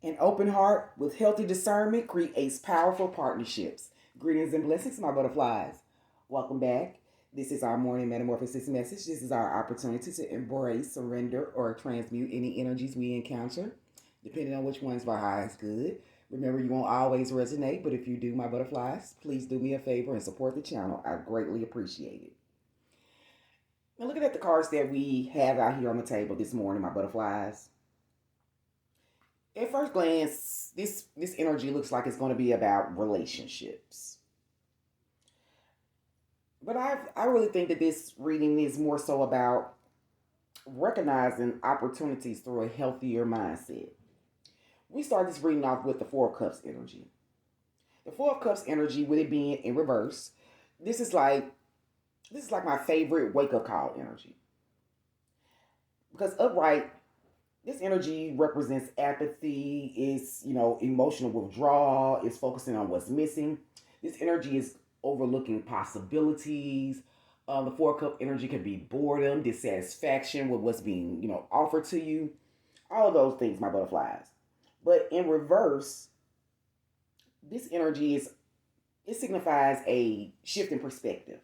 An open heart with healthy discernment creates powerful partnerships. Greetings and blessings, my butterflies. Welcome back. This is our morning metamorphosis message. This is our opportunity to embrace, surrender, or transmute any energies we encounter, depending on which one's our highest good. Remember, you won't always resonate, but if you do, my butterflies, please do me a favor and support the channel. I greatly appreciate it. Now, looking at the cards that we have out here on the table this morning, my butterflies, at first glance, this energy looks like it's going to be about relationships. But I really think that this reading is more so about recognizing opportunities through a healthier mindset. We start this reading off with the Four of Cups energy. The Four of Cups energy, with it being in reverse, this is like my favorite wake up call energy. Because upright, this energy represents apathy, is, emotional withdrawal, is focusing on what's missing. This energy is overlooking possibilities. The Four Cup energy can be boredom, dissatisfaction with what's being, offered to you. All of those things, my butterflies. But in reverse, this energy it signifies a shift in perspective.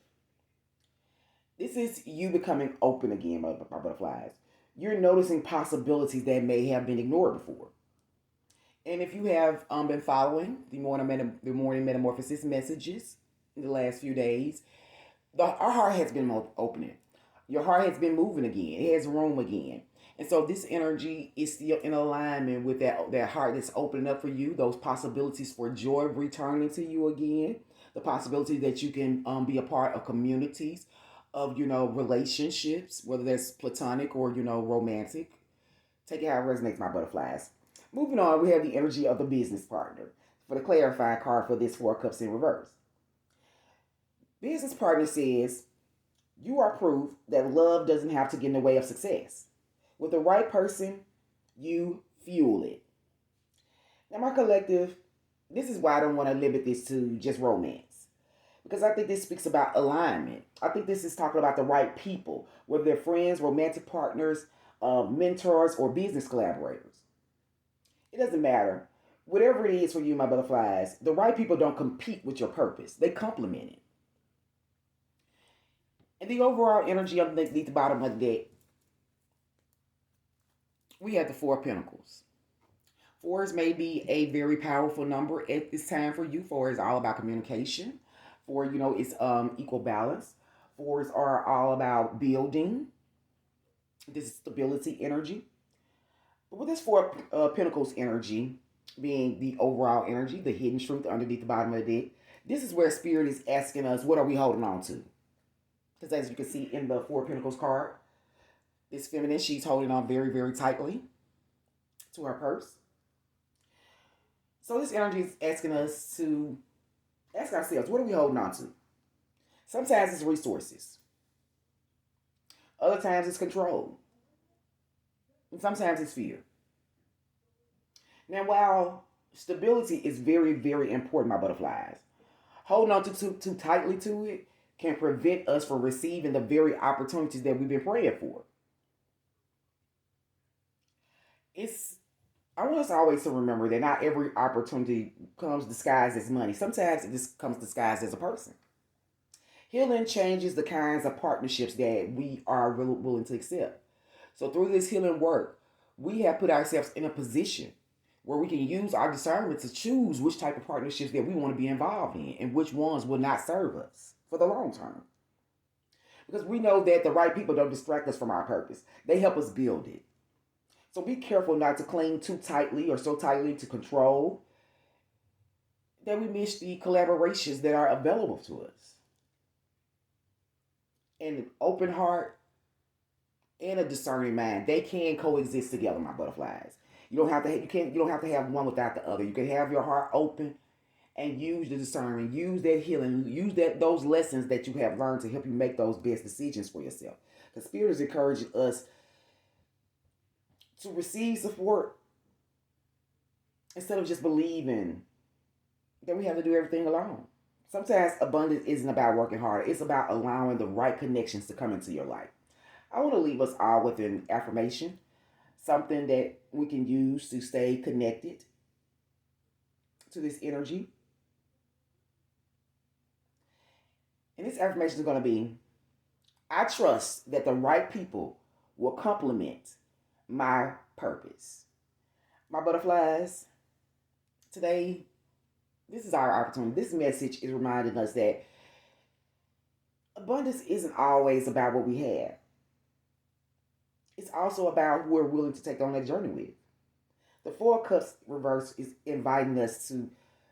This is you becoming open again, my butterflies. You're noticing possibilities that may have been ignored before. And if you have been following the morning metamorphosis messages in the last few days, our heart has been opening. Your heart has been moving again. It has room again. And so this energy is still in alignment with that heart that's opening up for you, those possibilities for joy returning to you again, the possibility that you can be a part of communities, of relationships, whether that's platonic or romantic. Take it how it resonates, my butterflies. Moving on, we have the energy of the business partner for the clarifying card for this Four of Cups in reverse. Business partner says you are proof that love doesn't have to get in the way of success. With the right person, you fuel it. Now, my collective, this is why I don't want to limit this to just romance. Because I think this speaks about alignment. I think this is talking about the right people, whether they're friends, romantic partners, mentors, or business collaborators. It doesn't matter. Whatever it is for you, my butterflies, the right people don't compete with your purpose. They complement it. And the overall energy underneath the bottom of the deck, we have the Four of Pentacles. Fours may be a very powerful number at this time for you. Four is all about communication. Four, it's equal balance. Fours are all about building. This is stability energy. But with this Four Pentacles energy being the overall energy, the hidden truth underneath the bottom of the deck, this is where Spirit is asking us, what are we holding on to? Because as you can see in the Four Pentacles card, this feminine, she's holding on very, very tightly to her purse. So this energy is asking us to ask ourselves, what are we holding on to? Sometimes it's resources. Other times it's control. And sometimes it's fear. Now, while stability is very, very important, my butterflies, holding on too tightly to it can prevent us from receiving the very opportunities that we've been praying for. I want us always to remember that not every opportunity comes disguised as money. Sometimes it just comes disguised as a person. Healing changes the kinds of partnerships that we are willing to accept. So through this healing work, we have put ourselves in a position where we can use our discernment to choose which type of partnerships that we want to be involved in and which ones will not serve us for the long term. Because we know that the right people don't distract us from our purpose. They help us build it. So be careful not to cling too tightly or so tightly to control that we miss the collaborations that are available to us. And an open heart and a discerning mind, they can coexist together, my butterflies. You don't have to have one without the other. You can have your heart open and use the discernment, use that healing, use those lessons that you have learned to help you make those best decisions for yourself. The Spirit is encouraging us to receive support instead of just believing that we have to do everything alone. Sometimes abundance isn't about working hard. It's about allowing the right connections to come into your life. I want to leave us all with an affirmation, something that we can use to stay connected to this energy. And this affirmation is going to be, I trust that the right people will complement my purpose. My butterflies, today, this is our opportunity. This message is reminding us that abundance isn't always about what we have. It's also about who we're willing to take on that journey with. The Four of Cups reverse is inviting us to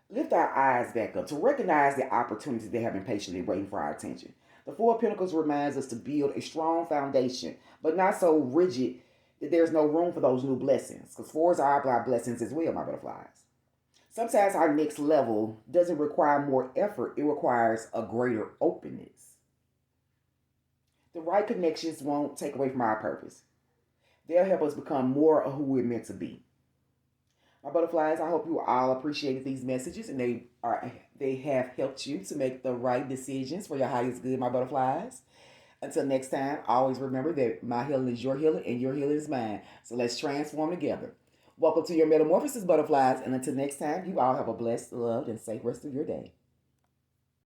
lift our eyes back up, to recognize the opportunities that have been patiently waiting for our attention. The Four of Pentacles reminds us to build a strong foundation, but not so rigid that there's no room for those new blessings. Because fours are our blessings as well, my butterflies. Sometimes our next level doesn't require more effort, it requires a greater openness. The right connections won't take away from our purpose. They'll help us become more of who we're meant to be. My butterflies, I hope you all appreciated these messages and they have helped you to make the right decisions for your highest good, my butterflies. Until next time, always remember that my healing is your healing and your healing is mine. So let's transform together. Welcome to your metamorphosis, butterflies, and until next time, you all have a blessed, loved, and safe rest of your day.